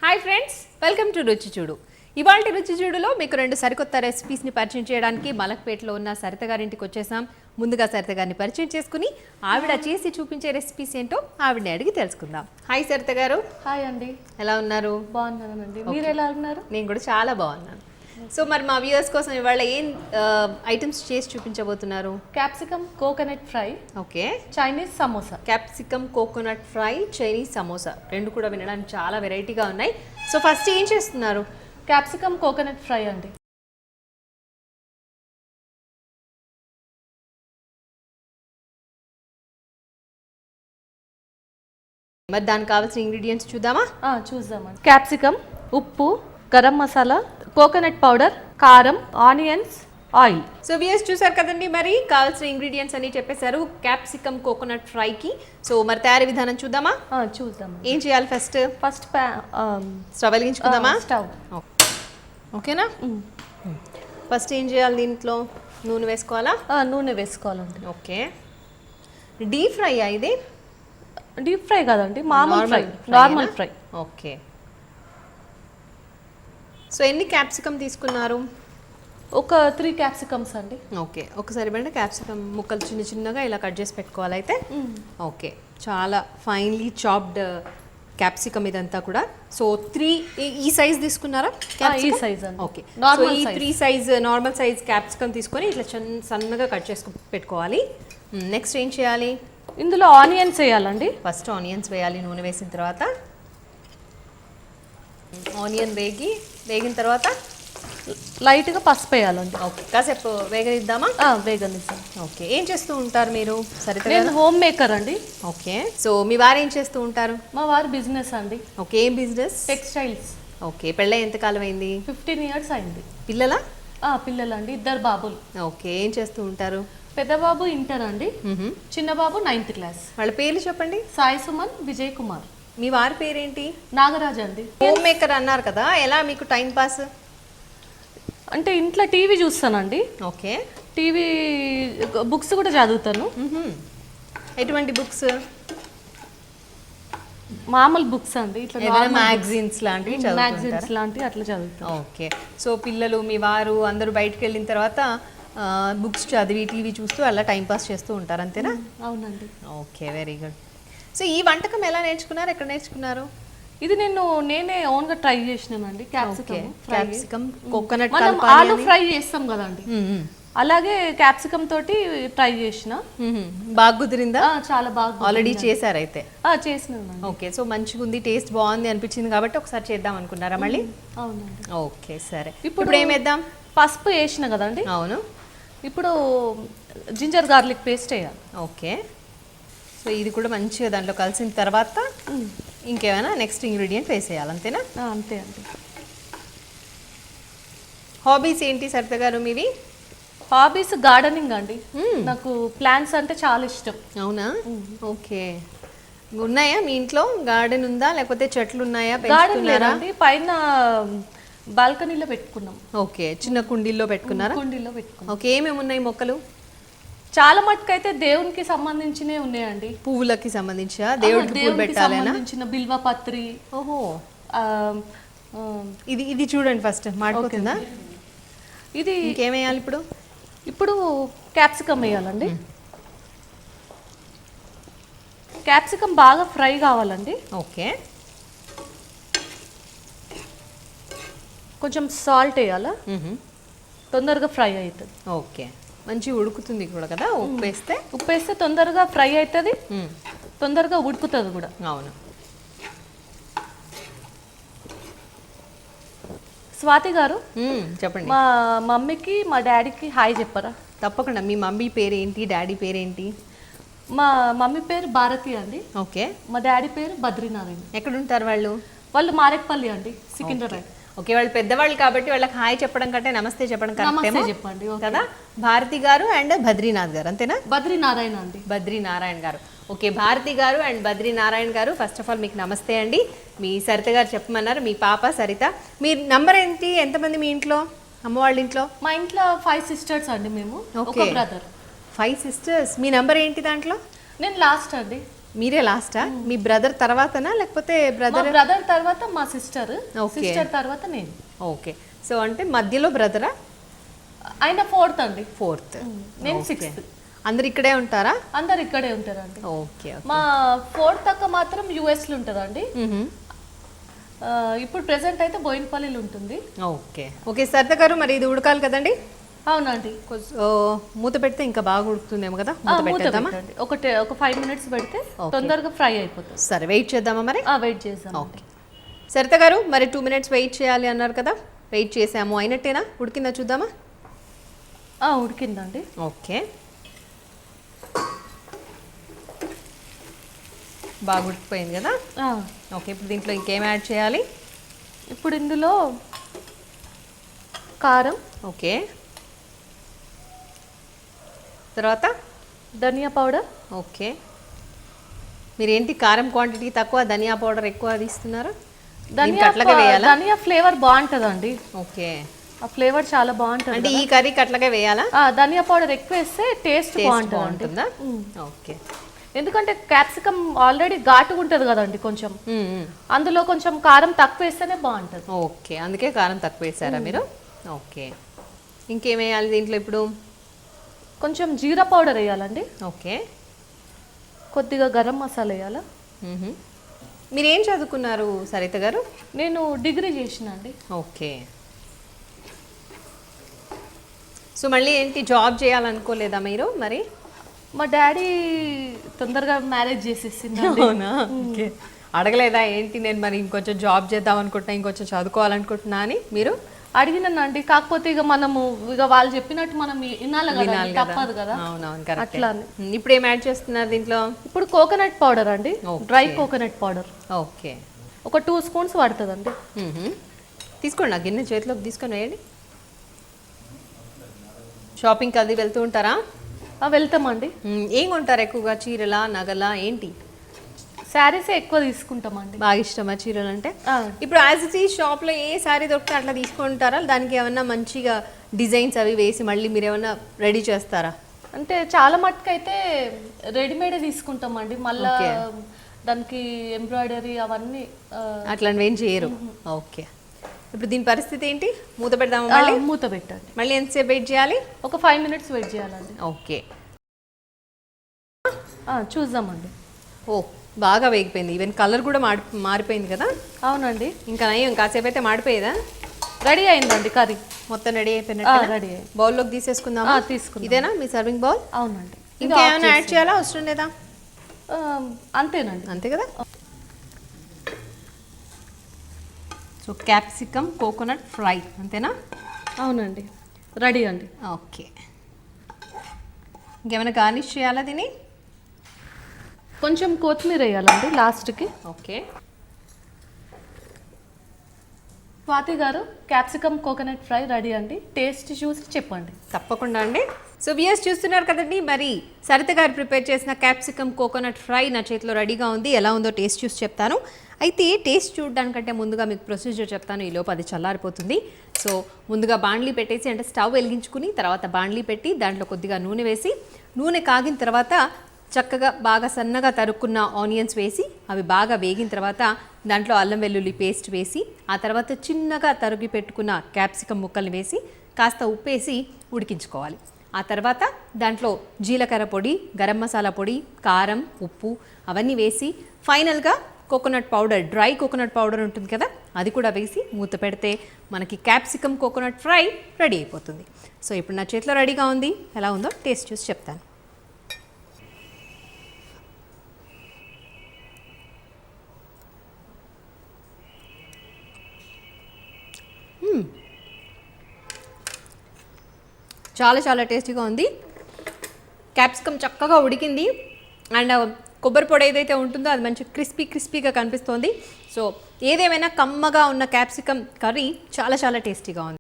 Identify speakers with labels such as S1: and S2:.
S1: Hi friends, welcome to రుచి చూడు. ఇవాల్టి రుచి చూడులో మీకు రెండు సరికొత్త రెసిపీస్ని పరిచయం చేయడానికి మలక్పేటలో ఉన్న సరిత గారింటికి వచ్చేసాం. ముందుగా సరిత గారిని పరిచయం చేసుకుని ఆవిడ చేసి చూపించే రెసిపీస్ ఏంటో ఆవిడని అడిగి తెలుసుకుందాం. హాయ్ సరిత గారు.
S2: హాయ్ అండి.
S1: ఎలా ఉన్నారు?
S2: బాగున్నానండి. మీరు ఎలా ఉన్నారు?
S1: నేను కూడా చాలా బాగున్నాను. సో మరి మా వ్యూయర్స్ కోసం ఇవాళ ఏం ఐటమ్స్ చేసి చూపించబోతున్నారు?
S2: Capsicum coconut fry,
S1: okay,
S2: Chinese samosa.
S1: Capsicum coconut fry, Chinese samosa రెండు కూడా వినడానికి చాలా వెరైటీగా ఉన్నాయి. సో ఫస్ట్ ఏం చేస్తున్నారు?
S2: క్యాప్సికమ్ కోకోనట్ ఫ్రై అండి.
S1: మరి దానికి కావాల్సిన ఇంగ్రీడియంట్స్ చూద్దామా?
S2: చూద్దామండి. క్యాప్సికమ్, ఉప్పు, గరం మసాలా, కోకోనట్ పౌడర్, కారం, ఆనియన్స్, ఆయిల్.
S1: సో వ్యూయర్స్ చూసారు కదండి, మరి కావాల్సిన ఇంగ్రీడియంట్స్ అని చెప్పేశారు క్యాప్సికమ్ కోకోనట్ ఫ్రైకి. సో మరి తయారీ విధానం చూద్దామా?
S2: చూద్దాం.
S1: ఏం చేయాలి? ఫస్ట్ స్టవ్ వెలిగించుకుందామా?
S2: స్టవ్
S1: ఓకేనా? ఫస్ట్ ఏం చేయాలి? దీంట్లో నూనె వేసుకోవాలా?
S2: నూనె వేసుకోవాలండి.
S1: ఓకే. డీప్ ఫ్రై ఇది?
S2: డీప్ ఫ్రై కాదండి, మామూలు fry, normal fry.
S1: Okay. So ఎన్ని క్యాప్సికమ్ తీసుకున్నారు?
S2: ఒక 3 క్యాప్సికమ్స్ అండి.
S1: ఓకే, ఒకసారి బండి క్యాప్సికమ్ ముక్కలు చిన్న చిన్నగా ఇలా కట్ చేసి పెట్టుకోవాలి అయితే. ఓకే, చాలా ఫైన్లీ చాప్డ్ క్యాప్సికమ్ ఇదంతా కూడా. సో 3 ఈ సైజ్ తీసుకున్నారా?
S2: ఈ సైజ్ అండి.
S1: ఓకే, సో ఈ 3 సైజ్ నార్మల్ సైజ్ క్యాప్సికమ్ తీసుకొని ఇట్లా సన్నగా కట్ చేసుకు పెట్టుకోవాలి. నెక్స్ట్ ఏం చేయాలి?
S2: ఇందులో ఆనియన్స్ వేయాలండి.
S1: ఫస్ట్ ఆనియన్స్ వేయాలి నూనె వేసిన తర్వాత. ఆనియన్ వేగిన తర్వాత
S2: లైట్గా పసుపు వేయాలండి.
S1: ఓకే, కాసేపు వేగనిద్దామా?
S2: వేగనిద్దాం.
S1: ఓకే. ఏం చేస్తూ ఉంటారు మీరు సరిత?
S2: నేను హోమ్ మేకర్ అండి.
S1: ఓకే. సో మీ వారు ఏం చేస్తూ ఉంటారు?
S2: మా వారు బిజినెస్ అండి.
S1: ఓకే, ఏం బిజినెస్?
S2: టెక్స్టైల్స్.
S1: ఓకే, పెళ్ళై ఎంతకాలం అయింది?
S2: 15 years అయింది.
S1: పిల్లలా?
S2: పిల్లలండి, 2 బాబులు.
S1: ఓకే, ఏం చేస్తూ ఉంటారు?
S2: పెద్ద బాబు ఇంటర్ అండి, చిన్న బాబు 9th క్లాస్.
S1: వాళ్ళ పేర్లు చెప్పండి.
S2: సాయి సుమన్, విజయ్ కుమార్.
S1: మీ వారి పేరేంటి?
S2: నాగరాజ్ అండి.
S1: హోమ్ మేకర్ అన్నారు కదా, ఎలా మీకు టైం పాస్?
S2: అంటే ఇంట్లో టీవీ చూస్తానండి.
S1: ఓకే.
S2: టీవీ బుక్స్ కూడా చదువుతాను.
S1: ఎటువంటి బుక్స్?
S2: మామూలు బుక్స్ అండి, ఇట్లా
S1: మ్యాగజైన్స్ లాంటివి?
S2: మ్యాగజైన్స్ లాంటివి అట్లా చదువుతాను.
S1: ఓకే. సో పిల్లలు మీ వారు అందరూ బయటకు వెళ్ళిన తర్వాత బుక్స్ చదివి టీవీ చూస్తూ అలా టైం పాస్ చేస్తూ ఉంటారు, అంతేనా?
S2: అవునండి.
S1: Okay, very good. సో ఈ వంటకం ఎలా నేర్చుకున్నారు? ఎక్కడ నేర్చుకున్నారు?
S2: ఇది నేనే ఓన్ గా ట్రై చేసినానండి. క్యాప్సికమ్
S1: కోకోనట్
S2: ఆలు ఫ్రై చేస్తాం కదండి, అలాగే క్యాప్సికమ్ తోటి ట్రై చేసిన.
S1: బాగా కుదిరిందా?
S2: చాలా బాగా.
S1: ఆల్రెడీ చేశారు అయితే?
S2: చేసినాను.
S1: ఓకే, సో మంచిగా ఉంది, టేస్ట్ బాగుంది అనిపించింది కాబట్టి ఒకసారి చేద్దాం అనుకున్నారా మళ్ళీ?
S2: అవునండి.
S1: ఓకే, సరే. ఇప్పుడు ఏం వేద్దాం?
S2: పసుపు వేసిన కదండి.
S1: అవును.
S2: ఇప్పుడు జింజర్ గార్లిక్ పేస్ట్ వేయాలి.
S1: ఓకే. సో ఇది కూడా మంచిగా దాంట్లో కలిసిన తర్వాత ఇంకేమైనా నెక్స్ట్ ఇంగ్రీడియంట్ వేసేయాలి, అంతేనా?
S2: అంతే అండి.
S1: హాబీస్ ఏంటి సరిత గారు మీవి?
S2: హాబీస్ గార్డెనింగ్ అండి. నాకు ప్లాంట్స్ అంటే చాలా ఇష్టం.
S1: అవునా? ఓకే. ఉన్నాయా మీ ఇంట్లో? గార్డెన్ ఉందా లేకపోతే చెట్లు ఉన్నాయా?
S2: గార్డెన్ లేదండి, పైన బాల్కనీలో పెట్టుకున్నాం.
S1: ఓకే, చిన్న కుండీల్లో పెట్టుకున్నారా?
S2: కుండీలో పెట్టుకున్నాం.
S1: ఓకే, ఏమేమి ఉన్నాయి మొక్కలు?
S2: చాలా మటుకు అయితే దేవునికి సంబంధించినవి ఉన్నాయండి.
S1: పువ్వులకి సంబంధించిన దేవుడికి
S2: సంబంధించిన బిల్వపత్రి.
S1: ఓహో. ఇది చూడండి, ఫస్ట్ మాడిపోతుందా?
S2: ఇది
S1: ఇంకేమేయాలి ఇప్పుడు?
S2: ఇప్పుడు క్యాప్సికమ్ వేయాలండి. క్యాప్సికమ్ బాగా ఫ్రై కావాలండి.
S1: ఓకే.
S2: కొంచెం సాల్ట్ వేయాలా, తొందరగా ఫ్రై అవుతుంది.
S1: ఓకే, మంచి ఉడుకుతుంది కూడా కదా ఉప్పు
S2: వేస్తే తొందరగా ఫ్రై అవుతుంది, తొందరగా ఉడుకుతుంది కూడా.
S1: అవును.
S2: స్వాతి గారు,
S1: చెప్పండి.
S2: మా మమ్మీకి మా డాడీకి హాయ్ చెప్పరా?
S1: తప్పకుండా. మీ మమ్మీ పేరేంటి, డాడీ పేరేంటి?
S2: మా మమ్మీ పేరు భారతి అండి.
S1: ఓకే.
S2: మా డాడీ పేరు బద్రీనారాయణ.
S1: ఎక్కడ ఉంటారు వాళ్ళు?
S2: వాళ్ళు మారేట్పల్లి అండి, సికింద్రాబాద్.
S1: ఓకే, వాళ్ళు పెద్దవాళ్ళు కాబట్టి వాళ్ళకి హాయ్ చెప్పడం కంటే నమస్తే చెప్పడం
S2: నమస్తే చెప్పండి
S1: కదా. భారతి గారు అండ్ బద్రీనాథ్ గారు, అంతేనా?
S2: బద్రీనారాయణ అండి.
S1: బద్రీనారాయణ గారు. ఓకే, భారతి గారు అండ్ బద్రీనారాయణ గారు, ఫస్ట్ ఆఫ్ ఆల్ మీకు నమస్తే అండి. మీ సరిత గారు చెప్పమన్నారు, మీ పాప సరిత. మీ నంబర్ ఏంటి? ఎంతమంది మీ ఇంట్లో, అమ్మ వాళ్ళ ఇంట్లో?
S2: మా ఇంట్లో 5 sisters అండి మేము. ఒక బ్రదర్.
S1: 5 sisters. మీ నంబర్ ఏంటి దాంట్లో?
S2: నేను లాస్ట్ అండి.
S1: మీరే లాస్టా మీ బ్రదర్ తర్వాతనా లేకపోతే
S2: మా
S1: బ్రదర్
S2: బ్రదర్ తర్వాత మా సిస్టర్,
S1: Okay.
S2: సిస్టర్ తర్వాత నేను.
S1: ఓకే సో అంటే మధ్యలో బ్రదరా
S2: ఆయన 4th అండి,
S1: ఫోర్త్
S2: నేను 6th.
S1: అందరు ఇక్కడే ఉంటారా
S2: అందరు ఇక్కడే ఉంటారండి.
S1: ఓకే
S2: మా 4th అక్క మాత్రం US లో ఉంటుందండి. ఇప్పుడు ప్రెసెంట్ అయితే బోయినపల్లిలో ఉంటుంది.
S1: ఓకే ఓకే సరిత గారు మరి ఇది ఉడకాలి కదండి
S2: అవునండి.
S1: మూత పెడితే ఇంకా బాగా ఉడుకుతుందేమో కదా
S2: ఆ,
S1: మూత
S2: మూత
S1: పెట్టేద్దామా
S2: పెట్టండి. ఒక 5 minutes పెడితే
S1: Okay.
S2: తొందరగా ఫ్రై అయిపోతుంది.
S1: సరే వెయిట్ చేద్దామా మరి
S2: వెయిట్ చేద్దాం.
S1: ఓకే సరిత గారు మరి 2 minutes వెయిట్ చేయాలి అన్నారు కదా వెయిట్ చేసాము అయినట్టేనా ఉడికిందా చూద్దామా
S2: ఉడికిందండి.
S1: ఓకే బాగా ఉడికిపోయింది కదా
S2: ఆ,
S1: ఓకే ఇప్పుడు దీంట్లో ఇంకేం యాడ్ చేయాలి
S2: ఇప్పుడు ఇందులో కారం,
S1: ఓకే తర్వాత
S2: ధనియా పౌడర్,
S1: ఓకే మీరేంటి కారం క్వాంటిటీ తక్కువ ధనియా పౌడర్ ఎక్కువ తీస్తున్నారు దీనికి అట్లాగే వేయాలా
S2: ధనియా ఫ్లేవర్ బాగుంటుందండి.
S1: ఓకే
S2: ఆ ఫ్లేవర్ చాలా బాగుంటుంది.
S1: అంటే ఈ కర్రీకి అట్లాగే వేయాలా
S2: ధనియా పౌడర్ ఎక్కువ వేస్తే టేస్ట్ బాగుంటుంది.
S1: బాగుంటుందా ఓకే
S2: ఎందుకంటే క్యాప్సికమ్ ఆల్రెడీ ఘాటుగా ఉంటుంది కదండి కొంచెం, అందులో కొంచెం కారం తక్కువ వేస్తేనే బాగుంటుంది.
S1: ఓకే అందుకే కారం తక్కువ వేసారా మీరు ఓకే ఇంకేం వేయాలి దీంట్లో ఇప్పుడు
S2: కొంచెం జీరా పౌడర్ వేయాలండి,
S1: ఓకే
S2: కొద్దిగా గరం మసాలా వేయాలా.
S1: మీరేం చదువుకున్నారు సరిత గారు
S2: నేను డిగ్రీ చేసిన అండి.
S1: ఓకే సో మళ్ళీ ఏంటి జాబ్ చేయాలనుకోలేదా మీరు మరి
S2: మా డాడీ తొందరగా మ్యారేజ్ చేసేసింది.
S1: అవునా ఓకే అడగలేదా ఏంటి నేను మరి ఇంకొంచెం జాబ్ చేద్దాం అనుకుంటున్నా ఇంకొంచెం చదువుకోవాలనుకుంటున్నా అని మీరు
S2: అడిగినానండి, కాకపోతే ఇక మనము ఇక వాళ్ళు చెప్పినట్టు మనం వినాలి కదా,
S1: వినాలి కదా
S2: తప్పదు కదా.
S1: అవునవును కరెక్ట్
S2: అట్లా
S1: ఇప్పుడు ఏం యాడ్ చేస్తున్నారు దీంట్లో
S2: ఇప్పుడు కోకోనట్ పౌడర్ అండి, డ్రై కోకోనట్ పౌడర్
S1: ఓకే
S2: ఒక 2 spoons పడుతుందండి.
S1: తీసుకోండి నా గిన్నె చేతిలోకి తీసుకొని వేయండి షాపింగ్కి అది వెళ్తూ ఉంటారా
S2: వెళ్తామండి.
S1: ఏం కొంటారు ఎక్కువగా చీరలా నగలా ఏంటి
S2: శారీసే ఎక్కువ తీసుకుంటామండి.
S1: బాగా ఇష్టమా చీరలు అంటే
S2: ఆ,
S1: ఇప్పుడు యాజ్ ఇట్ ఈజ్ షాప్లో ఏ శారీ దొరికితే అట్లా తీసుకుంటారా దానికి ఏమన్నా మంచిగా డిజైన్స్ అవి వేసి మళ్ళీ మీరు ఏమన్నా రెడీ చేస్తారా
S2: అంటే చాలా మట్టుకు అయితే రెడీమేడ్ తీసుకుంటామండి, మళ్ళా దానికి ఎంబ్రాయిడరీ అవన్నీ
S1: అట్లాంటివి ఏం చేయరు ఓకే ఇప్పుడు దీని పరిస్థితి ఏంటి మూత పెడదామా మళ్ళీ
S2: మూత పెట్టండి.
S1: మళ్ళీ ఎంతసేపు వెయిట్ చేయాలి
S2: ఒక 5 minutes వెయిట్ చేయాలండి.
S1: ఓకే
S2: చూద్దామండి.
S1: ఓ బాగా వేగిపోయింది ఈవెన్ కలర్ కూడా మారిపోయింది కదా
S2: అవునండి,
S1: ఇంకా నయం కాసేపు అయితే మాడిపోయేదా
S2: రెడీ అయిందండి కర్రీ
S1: మొత్తం రెడీ అయిపోయినట్టు
S2: రెడీ అయింది.
S1: బౌల్లోకి తీసేసుకుందాం
S2: తీసుకుందాం.
S1: ఇదేనా మీ సర్వింగ్ బౌల్
S2: అవునండి,
S1: ఇంకా ఏమైనా యాడ్ చేయాలా అవసరం లేదా
S2: అంతేనండి.
S1: అంతే కదా సో క్యాప్సికమ్ కోకోనట్ ఫ్రై అంతేనా
S2: అవునండి రెడీ అండి.
S1: ఓకే ఇంకేమైనా గార్నిష్ చేయాలా దీన్ని
S2: కొంచెం కొత్తిమీర వేయాలండి లాస్ట్కి.
S1: ఓకే
S2: స్వాతి గారు క్యాప్సికమ్ కోకోనట్ ఫ్రై రెడీ అండి, టేస్ట్ చూసి చెప్పండి.
S1: తప్పకుండా అండి సో వ్యూయర్స్ చూస్తున్నారు కదండి మరి సరిత గారు ప్రిపేర్ చేసిన క్యాప్సికమ్ కోకోనట్ ఫ్రై నా చేతిలో రెడీగా ఉంది ఎలా ఉందో టేస్ట్ చూసి చెప్తాను అయితే టేస్ట్ చూడడానికంటే ముందుగా మీకు ప్రొసీజర్ చెప్తాను ఈ లోపు అది చల్లారిపోతుంది సో ముందుగా బాండ్లీ పెట్టేసి అంటే స్టవ్ వెలిగించుకుని తర్వాత బాండ్లీ పెట్టి దాంట్లో కొద్దిగా నూనె వేసి నూనె కాగిన తర్వాత చక్కగా బాగా సన్నగా తరుక్కున్న ఆనియన్స్ వేసి అవి బాగా వేగిన తర్వాత దాంట్లో అల్లం వెల్లుల్లి పేస్ట్ వేసి ఆ తర్వాత చిన్నగా తరిగి పెట్టుకున్న క్యాప్సికమ్ ముక్కల్ని వేసి కాస్త ఉప్పేసి ఉడికించుకోవాలి ఆ తర్వాత దాంట్లో జీలకర్ర పొడి గరం మసాలా పొడి కారం ఉప్పు అవన్నీ వేసి ఫైనల్గా coconut powder dry coconut powder ఉంటుంది కదా అది కూడా వేసి మూత పెడితే మనకి క్యాప్సికమ్ కోకోనట్ ఫ్రై రెడీ అయిపోతుంది సో ఇప్పుడు నా చేతిలో రెడీగా ఉంది ఎలా ఉందో టేస్ట్ చూసి చెప్తాను చాలా చాలా టేస్టీగా ఉంది క్యాప్సికమ్ చక్కగా ఉడికింది అండ్ కొబ్బరి పొడి ఏదైతే ఉంటుందో అది మంచి క్రిస్పీగా కనిపిస్తోంది సో ఏదేమైనా కమ్మగా ఉన్న క్యాప్సికమ్ కర్రీ చాలా చాలా టేస్టీగా ఉంది